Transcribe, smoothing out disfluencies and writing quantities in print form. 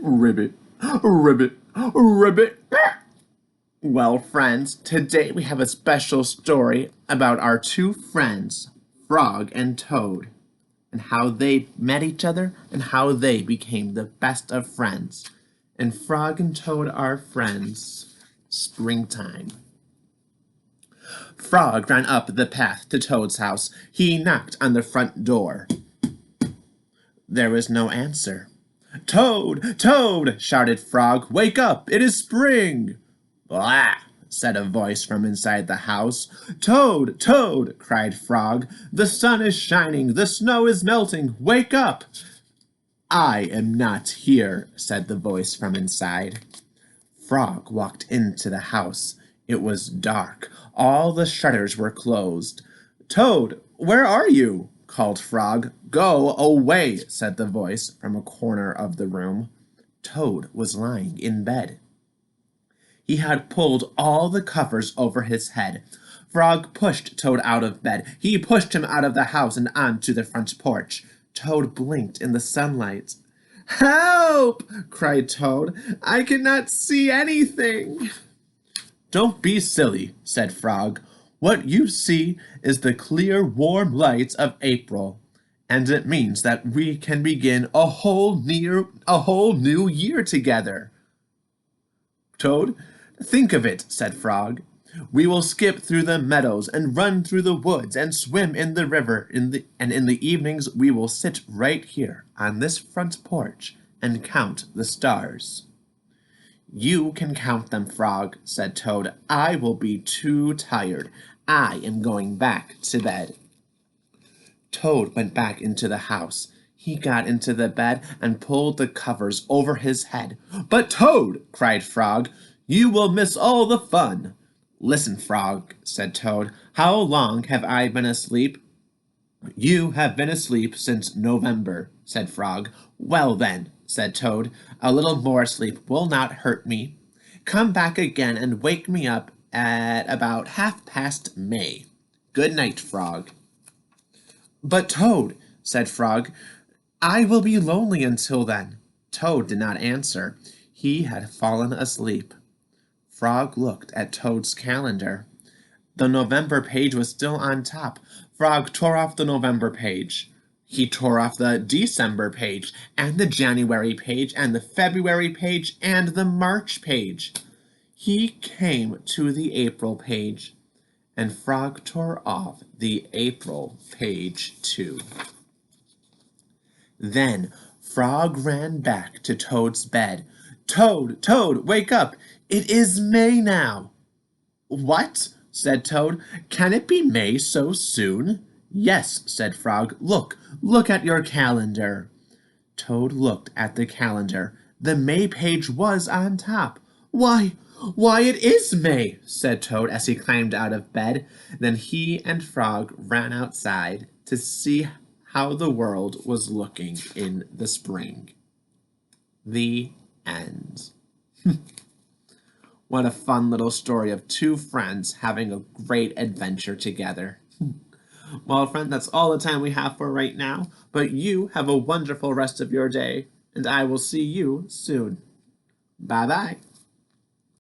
Ribbit, ribbit, ribbit. Well, friends, today we have a special story about our two friends, Frog and Toad, and how they met each other and how they became the best of friends. And Frog and Toad are friends. Springtime. Frog ran up the path to Toad's house. He knocked on the front door. There was no answer. "Toad! Toad!" shouted Frog. "Wake up! It is spring!" "Blah!" said a voice from inside the house. "Toad! Toad!" cried Frog. "The sun is shining! The snow is melting! Wake up!" "I am not here," said the voice from inside. Frog walked into the house. It was dark. All the shutters were closed. "Toad, where are you?" called Frog. "Go away," said the voice from a corner of the room. Toad was lying in bed. He had pulled all the covers over his head. Frog pushed Toad out of bed. He pushed him out of the house and onto the front porch. Toad blinked in the sunlight. "Help!" cried Toad. "I cannot see anything." "Don't be silly," said Frog. "What you see is the clear, warm lights of April, and it means that we can begin a whole new year together." "Toad, think of it," said Frog. "We will skip through the meadows and run through the woods and swim in the river, and in the evenings we will sit right here on this front porch and count the stars." "You can count them, Frog," said Toad. "I will be too tired. I am going back to bed." Toad went back into the house. He got into the bed and pulled the covers over his head. "But Toad," cried Frog, "you will miss all the fun." "Listen, Frog," said Toad. "How long have I been asleep?" "You have been asleep since November," said Frog. "Well then," said Toad, "a little more sleep will not hurt me. Come back again and wake me up at about 1/2 past May. Good night, Frog." "But Toad," said Frog, "I will be lonely until then." Toad did not answer. He had fallen asleep. Frog looked at Toad's calendar. The November page was still on top. Frog tore off the November page. He tore off the December page, and the January page, and the February page, and the March page. He came to the April page, and Frog tore off the April page too. Then Frog ran back to Toad's bed. "Toad, Toad, wake up! It is May now." "What?" said Toad. "Can it be May so soon?" "Yes," said Frog. Look at your calendar." Toad looked at the calendar. The May page was on top. Why, it is May," said Toad as he climbed out of bed. Then he and Frog ran outside to see how the world was looking in the spring. The end. What a fun little story of two friends having a great adventure together. Well, friend, that's all the time we have for right now, but you have a wonderful rest of your day, and I will see you soon. Bye-bye.